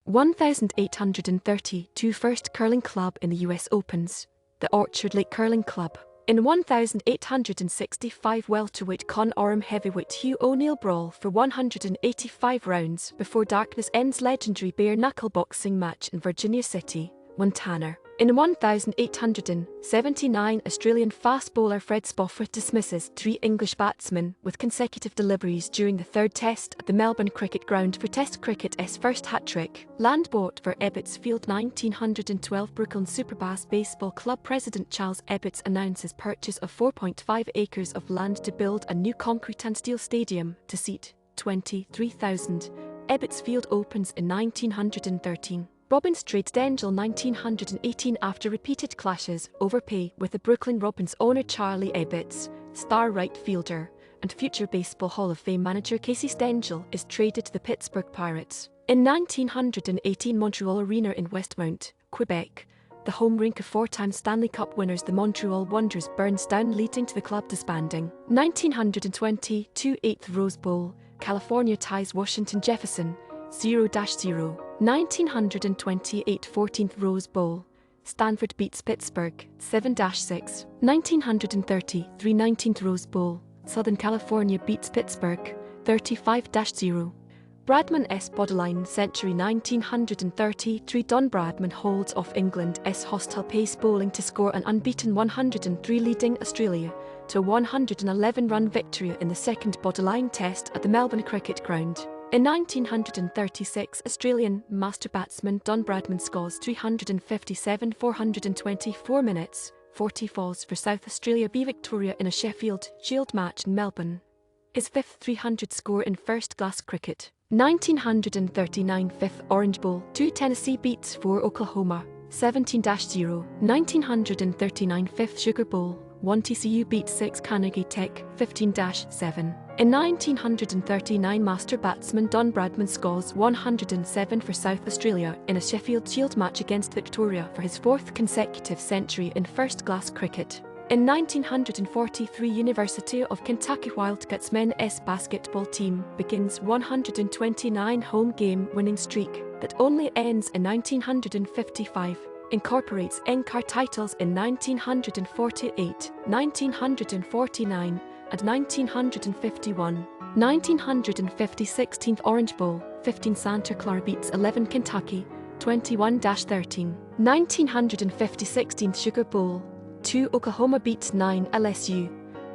1832 first curling club in the US Opens, the Orchard Lake Curling Club. In 1865 welterweight Con Orem heavyweight Hugh O'Neill brawl for 185 rounds before darkness ends legendary bare-knuckle boxing match in Virginia City, Montana. In 1879 Australian fast bowler Fred Spofforth dismisses 3 English batsmen with consecutive deliveries during the third test at the Melbourne Cricket Ground for Test cricket's first hat-trick. Land bought for Ebbets Field 1912 Brooklyn Superbass Baseball Club President Charlie Ebbets announces purchase of 4.5 acres of land to build a new concrete and steel stadium to seat 23,000. Ebbets Field opens in 1913. Robins Trade Stengel 1918 after repeated clashes over pay with the Brooklyn Robins owner Charlie Ebbets, star right fielder, and future Baseball Hall of Fame manager Casey Stengel is traded to the Pittsburgh Pirates. In 1918 Montreal Arena in Westmount, Quebec, the home rink of 4-time Stanley Cup winners the Montreal Wanderers burns down leading to the club disbanding. 1922 8th Rose Bowl, California ties Washington Jefferson, 0-0. 1928 14th Rose Bowl, Stanford beats Pittsburgh, 7-6. 1933 19th Rose Bowl, Southern California beats Pittsburgh, 35-0. Bradman's Bodyline Century 1933 Don Bradman holds off England's hostile pace bowling to score an unbeaten 103 leading Australia to a 111-run victory in the second Bodyline Test at the Melbourne Cricket Ground. In 1936, Australian master batsman Don Bradman scores 357 424 minutes, 40 falls for South Australia v Victoria in a Sheffield Shield match in Melbourne. His fifth 300 score in first-class cricket. 1939 Fifth Orange Bowl, 2 Tennessee beats 4 Oklahoma, 17-0. 1939 Fifth Sugar Bowl, 1 TCU beats 6 Carnegie Tech, 15-7. In 1939 master batsman Don Bradman scores 107 for South Australia in a Sheffield Shield match against Victoria for his 4th consecutive century in first-class cricket. In 1943 University of Kentucky Wildcats men's basketball team begins 129 home game winning streak that only ends in 1955. Incorporates NCAR titles in 1948, 1949, and 1951. 1950 16th Orange Bowl, 15 Santa Clara beats 11 Kentucky, 21-13. 1950 16th Sugar Bowl, 2 Oklahoma beats 9 LSU,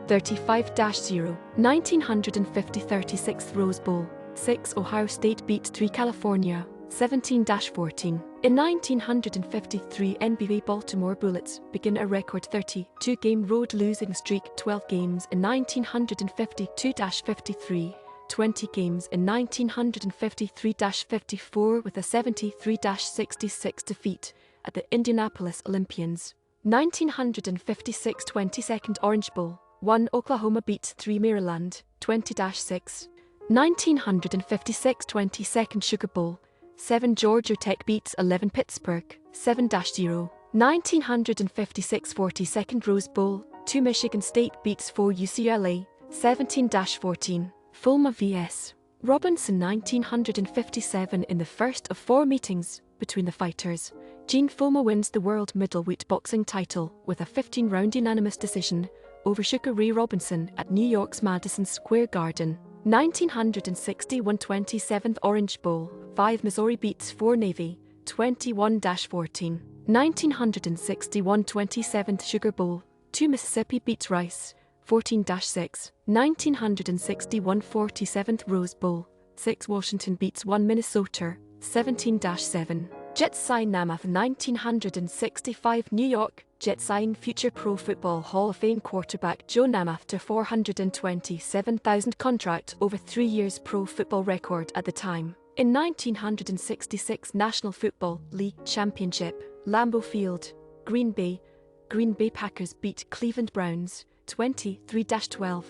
35-0. 1950 36th Rose Bowl, 6 Ohio State beats 3 California, 17-14. In 1953 NBA Baltimore Bullets begin a record 32-game road losing streak, 12 games in 1952-53, 20 games in 1953-54 with a 73-66 defeat at the Indianapolis Olympians. 1956 22nd Orange Bowl, 1 Oklahoma beats 3 Maryland, 20-6. 1956 22nd Sugar Bowl, 7 Georgia Tech beats 11 Pittsburgh, 7-0. 1956 42nd Rose Bowl, 2 Michigan State beats 4 UCLA, 17-14. Fullmer vs. Robinson 1957 in the first of 4 meetings between the fighters. Gene Fullmer wins the world middleweight boxing title with a 15-round unanimous decision over Sugar Ray Robinson at New York's Madison Square Garden. 1961 27th Orange Bowl, 5 Missouri beats 4 Navy, 21-14. 1961 27th Sugar Bowl, 2 Mississippi beats Rice, 14-6. 1961 47th Rose Bowl, 6 Washington beats 1 Minnesota, 17-7. Jets Sign Namath 1965 New York, Jets sign future Pro Football Hall of Fame quarterback Joe Namath to $427,000 contract over 3 years, Pro Football record at the time. In 1966 National Football League Championship, Lambeau Field, Green Bay Packers beat Cleveland Browns, 23-12.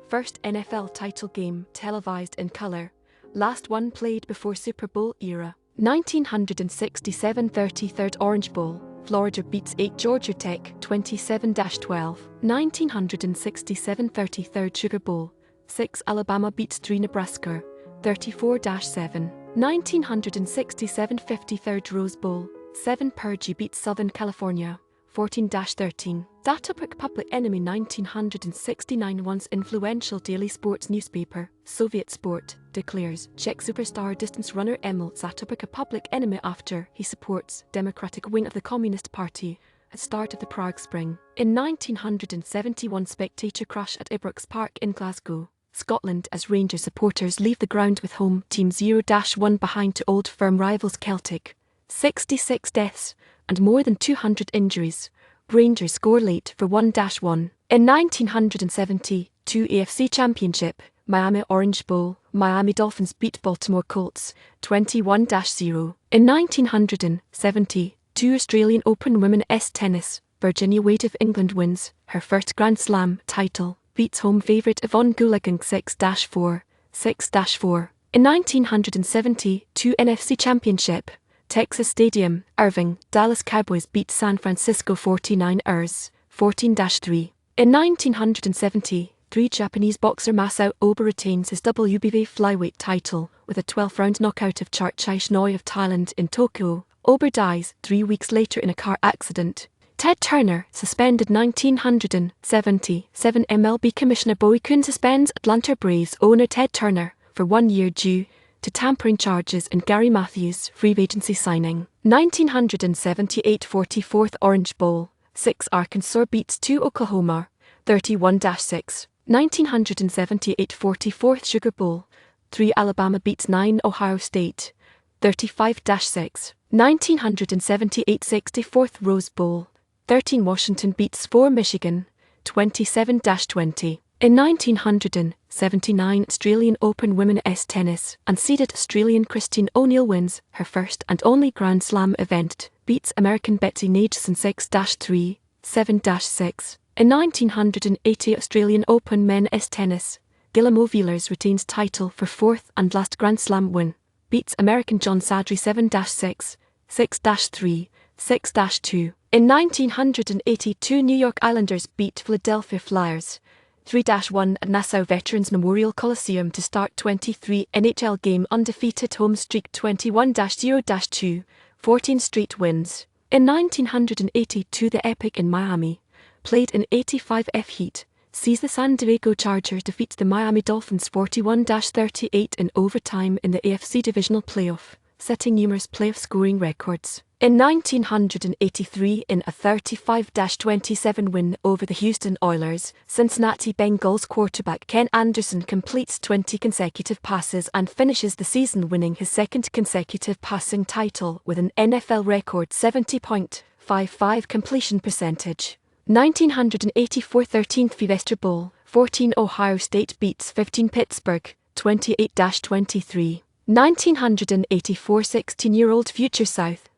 First NFL title game televised in color, last one played before Super Bowl era. 1967 33rd Orange Bowl, Florida beats 8 Georgia Tech, 27-12. 1967 33rd Sugar Bowl, 6 Alabama beats 3 Nebraska, 34-7. 1967 53rd Rose Bowl, 7 Purdue beats Southern California, 14-13. Zatopek Public Enemy 1969 Once influential daily sports newspaper, Soviet Sport, declares Czech superstar distance runner Emil Zatopek a public enemy after he supports Democratic wing of the Communist Party at start of the Prague Spring. In 1971 spectator crash at Ibrox Park in Glasgow, Scotland as Rangers supporters leave the ground with home team 0-1 behind to old firm rivals Celtic. 66 deaths and more than 200 injuries. Rangers score late for 1-1. In 1972 AFC Championship, Miami Orange Bowl, Miami Dolphins beat Baltimore Colts, 21-0. In 1972 Australian Open Women's Tennis, Virginia Wade of England wins her first Grand Slam title, beats home favourite Evonne Goolagong 6-4, 6-4. In 1972 NFC Championship, Texas Stadium, Irving, Dallas Cowboys beat San Francisco 49ers, 14-3. In 1973 Japanese boxer Masao Oba retains his WBA flyweight title with a 12th-round knockout of Charchai Shnoi of Thailand in Tokyo. Oba dies 3 weeks later in a car accident. Ted Turner suspended 1977 MLB Commissioner Bowie Kuhn suspends Atlanta Braves owner Ted Turner for 1 year due to tampering charges in Gary Matthews' free agency signing. 1978 44th Orange Bowl, 6 Arkansas beats 2 Oklahoma, 31-6. 1978 44th Sugar Bowl, 3 Alabama beats 9 Ohio State, 35-6. 1978 64th Rose Bowl, 13 Washington beats 4 Michigan, 27-20. In 1979 Australian Open Women's Tennis, unseeded Australian Christine O'Neill wins her first and only Grand Slam event, beats American Betsy Nageson 6-3, 7-6. In 1980 Australian Open Men's Tennis, Guillermo Vilas retains title for 4th and last Grand Slam win, beats American John Sadri 7-6, 6-3, 6-2. In 1982 New York Islanders beat Philadelphia Flyers 3-1 at Nassau Veterans Memorial Coliseum to start 23 NHL game undefeated home streak 21-0-2, 14 straight wins. In 1982 the Epic in Miami, played in 85 F Heat, sees the San Diego Chargers defeat the Miami Dolphins 41-38 in overtime in the AFC Divisional Playoff, setting numerous playoff scoring records. In 1983 in a 35-27 win over the Houston Oilers, Cincinnati Bengals quarterback Ken Anderson completes 20 consecutive passes and finishes the season winning his second consecutive passing title with an NFL record 70.55 completion percentage. 1984 13th Fiesta Bowl, 14 Ohio State beats 15 Pittsburgh, 28-23. 1984 16-year-old Future South,